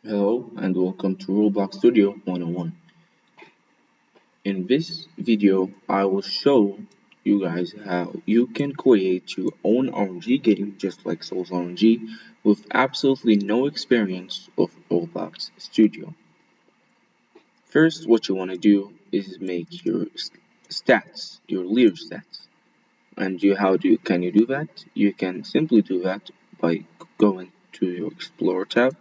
Hello and welcome to Roblox Studio 101. In this video, I will show you guys how you can create your own RNG game just like Soul's RNG with absolutely no experience of Roblox Studio. First, what you want to do is make your stats, your leader stats. And can you do that? You can simply do that by going to your Explorer tab,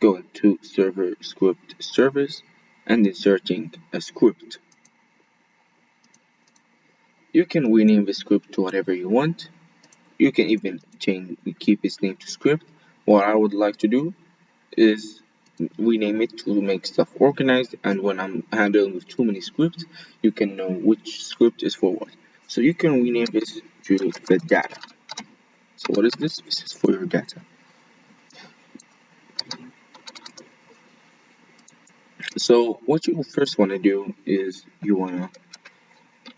going to Server Script Service, and inserting a script. You can rename the script to whatever you want. You can even keep its name to script. What I would like to do is rename it to make stuff organized, and when I'm handling with too many scripts, you can know which script is for what. So you can rename this to the data. So what is this? This is for your data. So what you first want to do is you want to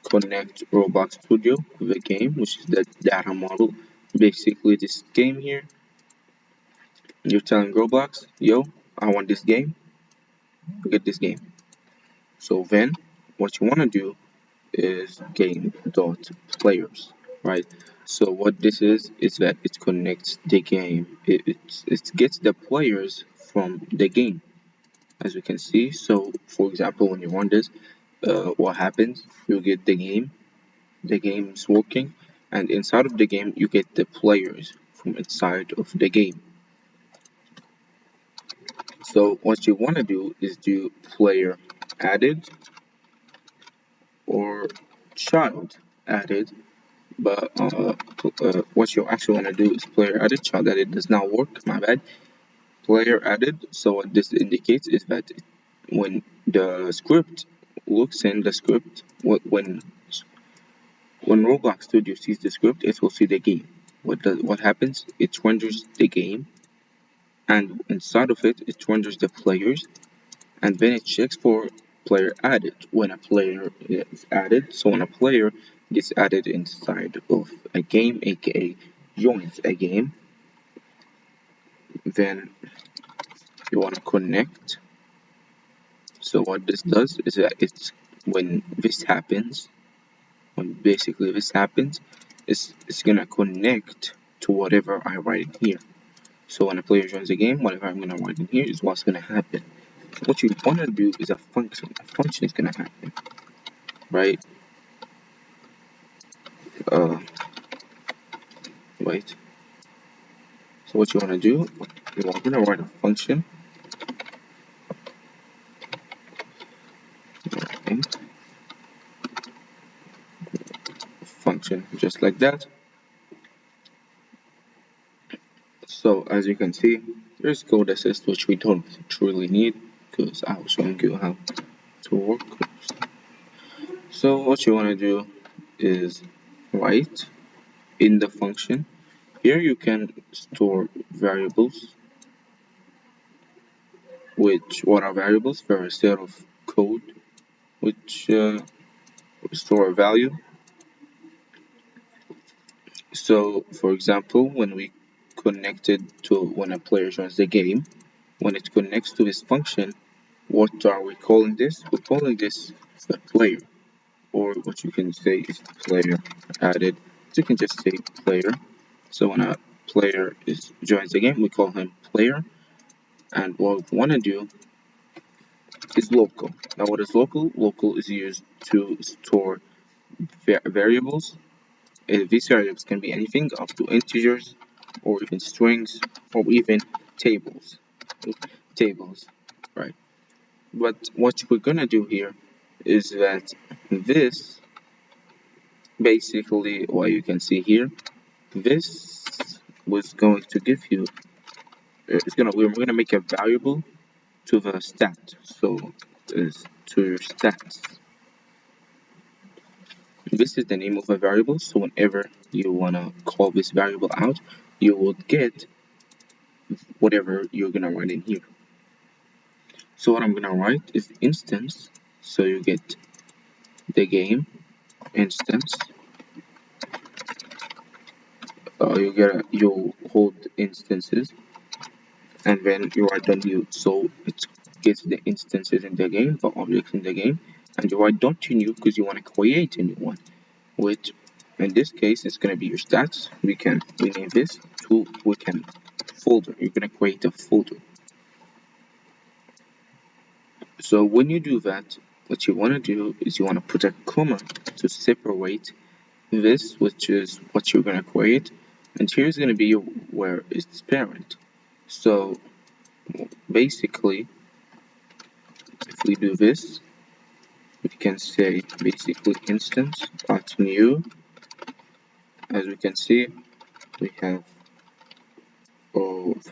connect Roblox Studio to the game, which is the data model. Basically, this game here, you're telling Roblox, yo, I want this game, get this game. So then, what you want to do is game dot players, right? So what this is that it connects the game. It gets the players from the game, as we can see. So, for example, when you run this, what happens? You get the game. The game is working, and inside of the game, you get the players from inside of the game. So what you want to do is do player added or child added, but what you actually want to do is player added. Child added does not work, my bad. Player added, so what this indicates is that when the script looks in the script, when Roblox Studio sees the script, it will see the game. What happens? It renders the game, and inside of it, it renders the players, and then it checks for player added. When a player is added, so when a player gets added inside of a game, aka joins a game, then you want to connect. So what this does is that when this happens, when basically this happens, it's gonna connect to whatever I write in here. So when a player joins a game, whatever I'm gonna write in here is what's gonna happen. What you wanna do is a function. A function is gonna happen, right? Uh, wait. So what you wanna do? You are gonna write a function. Okay. Function just like that. So as you can see, there's code assist which we don't truly need because I was showing you how to work. So what you want to do is write in the function. Here you can store variables, what are variables? They're a set of code which store a value. So for example, when a player joins the game, when it connects to this function, what are we calling this? We're calling this the player, or what you can say is player added. So you can just say player. So when a player joins the game, we call him player. And what we want to do is local. Now what is local? Local is used to store variables. These variables can be anything up to integers or even strings or even tables. Tables, right? But what we're gonna do here is that this basically what you can see here, this was going to give you we're gonna make a variable to the stat. So is to your stats. This is the name of a variable, so whenever you wanna call this variable out, you will get whatever you're gonna write in here. So what I'm gonna write is instance, so you get the game instance. You'll hold instances, and then you write the new. So it gets the instances in the game, the objects in the game, and you write .new because you want to create a new one, which in this case it's going to be your stats. We can rename this to folder. You're going to create a folder. So when you do that, what you want to do is you want to put a comma to separate this, which is what you're going to create, and here's going to be where it's parent. So basically, if we do this, we can say basically instance new. As we can see, we have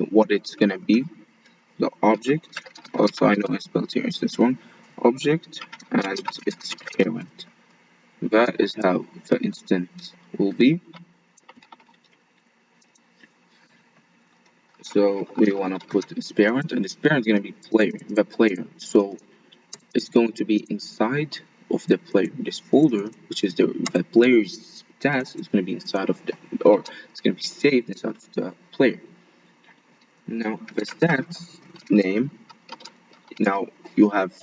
what it's going to be, the object. Also, I know I spelled here instance wrong. Object and its parent. That is how the instance will be. So we want to put its parent, and its parent is going to be the player. So it's going to be inside of the player. This folder, which is the player's stats, is going to be inside of or it's going to be saved inside of the player. Now the stats name. Now you have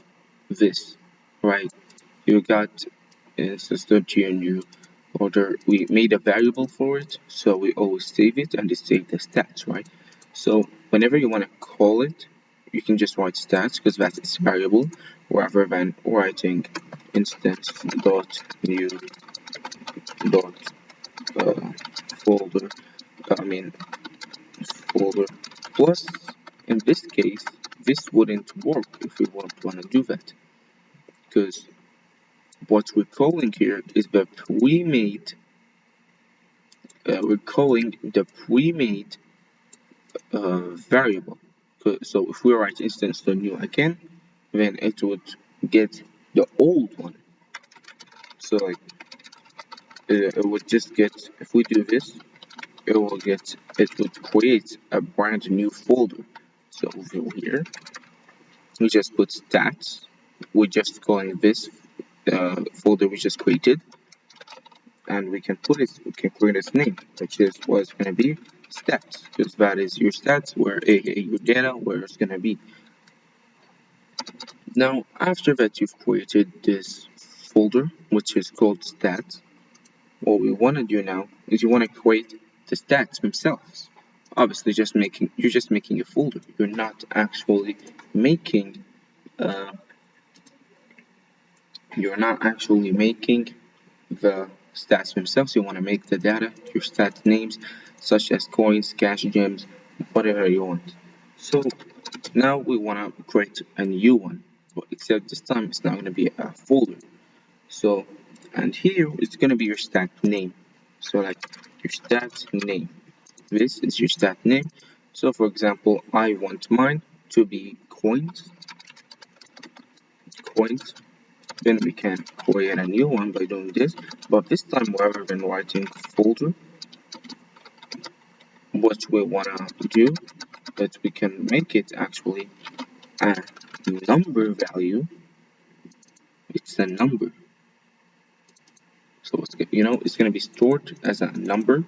this, right? You got instance.gnu order. We made a variable for it, so we always save it and just save the stats, right? So whenever you want to call it, you can just write stats because that's its variable, rather than writing instance.new dot folder. I mean folder plus. In this case, this wouldn't work if we want to do that, because what we're calling here is the pre-made. We're calling the pre-made variable. So if we write instance.new again, then it would get the old one. So like it would just get, if we do this, it would create a brand new folder. So over here, we just put stats. We're just calling this folder we just created, and we can create its name, which is what's going to be stats, because that is your stats, where your data, where it's going to be. Now, after that you've created this folder, which is called stats, what we want to do now is you want to create the stats themselves. Obviously, you're just making a folder. You're not actually making uh, the stats themselves. You want to make the data, your stat names, such as coins, cash, gems, whatever you want. So now we want to create a new one, but except this time it's not going to be a folder. So, and here it's going to be your stat name. So like your stat name. This is your stat name. So for example, I want mine to be coins. Then we can create a new one by doing this, but this time rather than writing folder, what we wanna do is we can make it actually a number value. It's a number, so it's gonna be stored as a number,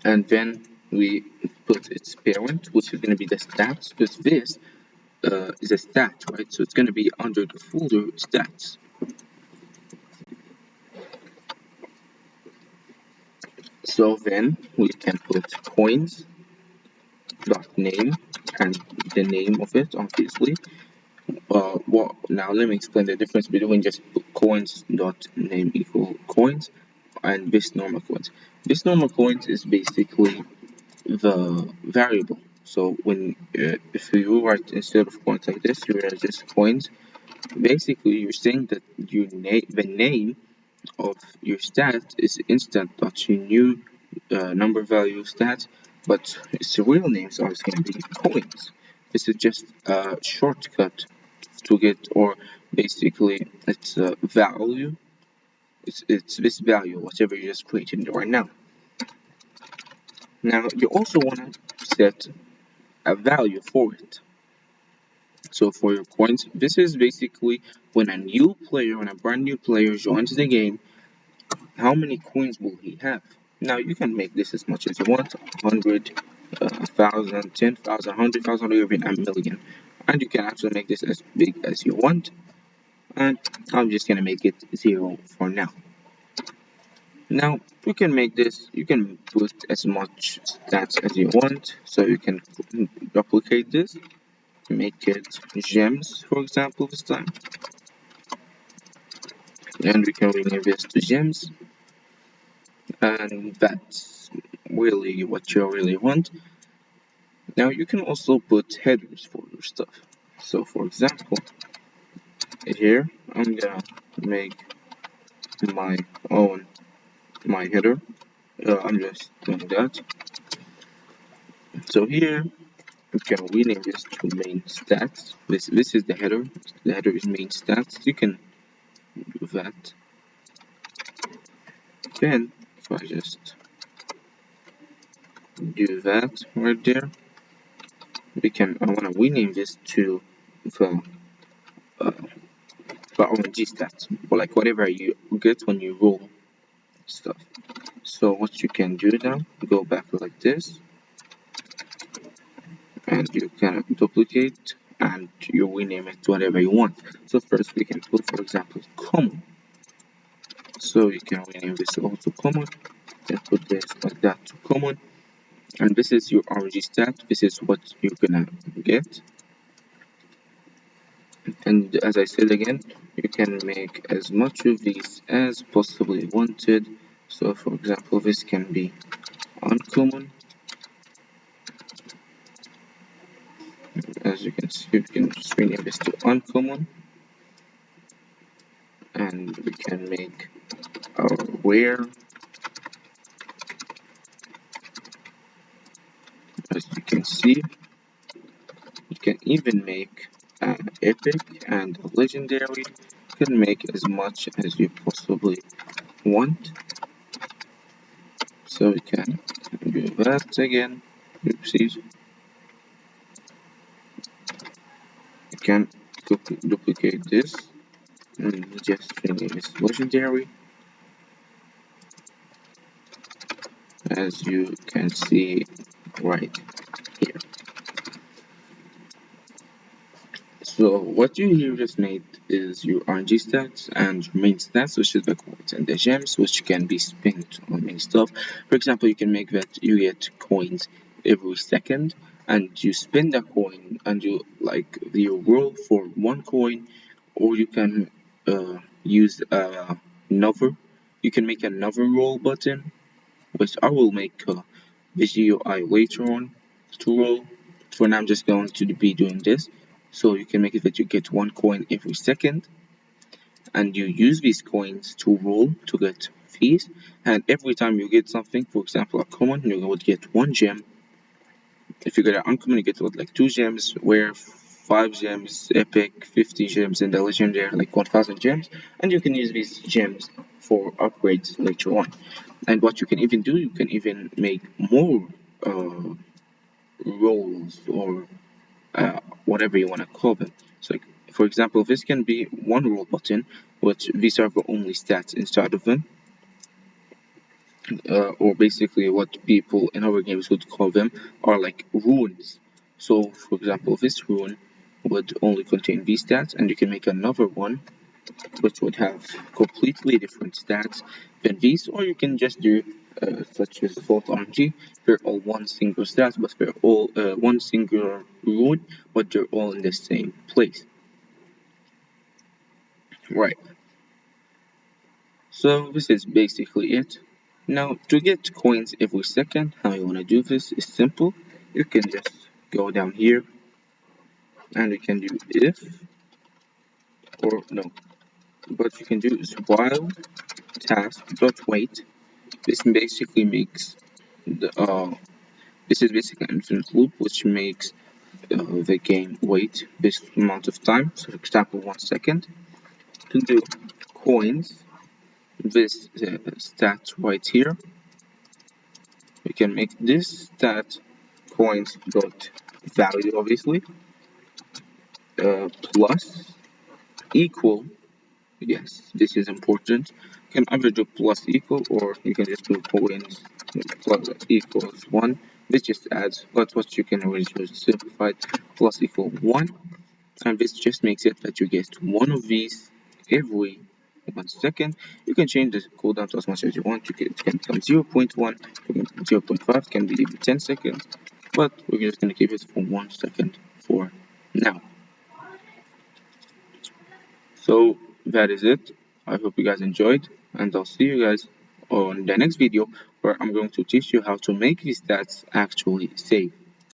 and then we put its parent, which is gonna be the stats, because this is a stat, right? So it's gonna be under the folder stats. So then we can put coins dot name and the name of it, obviously. Now let me explain the difference between just coins dot name equal coins and this normal coins. This normal coins is basically the variable. So when if you write instead of coins like this, you write just coins. Basically, you're saying that the name of your stat is instant.new number value stat, but its real names are going to be coins. This is just a shortcut to get, or basically it's a value. It's this value, whatever you just created right now. Now you also want to set a value for it. So for your coins, this is basically when a brand new player joins the game, how many coins will he have? Now you can make this as much as you want, 100, 1,000, 10,000, 100,000, or even a million. And you can actually make this as big as you want. And I'm just gonna make it 0 for now. Now you can make this, you can put as much stats as you want. So you can duplicate this, make it gems, for example, this time. And we can rename this to gems. And that's really what you really want. Now you can also put headers for your stuff. So for example, here I'm gonna make my own header. I'm just doing that. So here we can rename this to main stats. This is the header. The header is main stats. You can do that. Then if I just do that right there, I wanna rename this to the RNG stats, or like whatever you get when you roll stuff. So what you can do now, go back like this, and you can duplicate and you rename it to whatever you want. So first we can put, for example, common. So you can rename this also common, and put this like that to common. And this is your RNG stat. This is what you're gonna get. And as I said again, you can make as much of these as possibly wanted. So for example, this can be uncommon. As you can see, you can just rename this to uncommon. And we can make our where. As you can see, you can even make epic and legendary. You can make as much as you possibly want. So we can do that again. Oopsies. You can duplicate this and just rename this legendary. As you can see right here. So what you here just made is your RNG stats and your main stats, which is the coins and the gems, which can be spent on many stuff. For example, you can make that you get coins every second, and you spend a coin and you roll for one coin, or you can use another. You can make another roll button, which I will make a video later on to roll. For now, I'm just going to be doing this. So you can make it that you get one coin every second, and you use these coins to roll to get fees. And every time you get something, for example, a common, you would get one gem. If you get an uncommon, you get like 2 gems, where 5 gems, epic, 50 gems, and the legendary like 1,000 gems. And you can use these gems for upgrades later on. And what you can even do, you can even make more rolls or whatever you want to call them. So, like, for example, this can be one roll button, which these are the only stats inside of them, or basically what people in our games would call them are like runes. So, for example, this rune would only contain these stats, and you can make another one which would have completely different stats than these, or you can just do such as Vault RNG. They're all one single stat, but they're all one singular rune, but they're all in the same place. Right. So this is basically it. Now to get coins every second, how you wanna do this is simple. You can just go down here, and you can do if, or no, what you can do is while task.wait. This basically makes this is basically an infinite loop, which makes the game wait this amount of time. So, for example, 1 second. To do coins, this stat right here, we can make this stat coins dot value, obviously, plus equal. Yes, this is important. You can either do plus equal, or you can just do coins plus equals 1, This just adds what you can already use simplified plus equal 1, and this just makes it that you get one of these every 1 second. You can change the cooldown to as much as you want. It can become 0.1, it can become 0.5, it can be even 10 seconds, but we're just going to keep it for 1 second for now. So that is it. I hope you guys enjoyed, and I'll see you guys on the next video where I'm going to teach you how to make these stats actually save.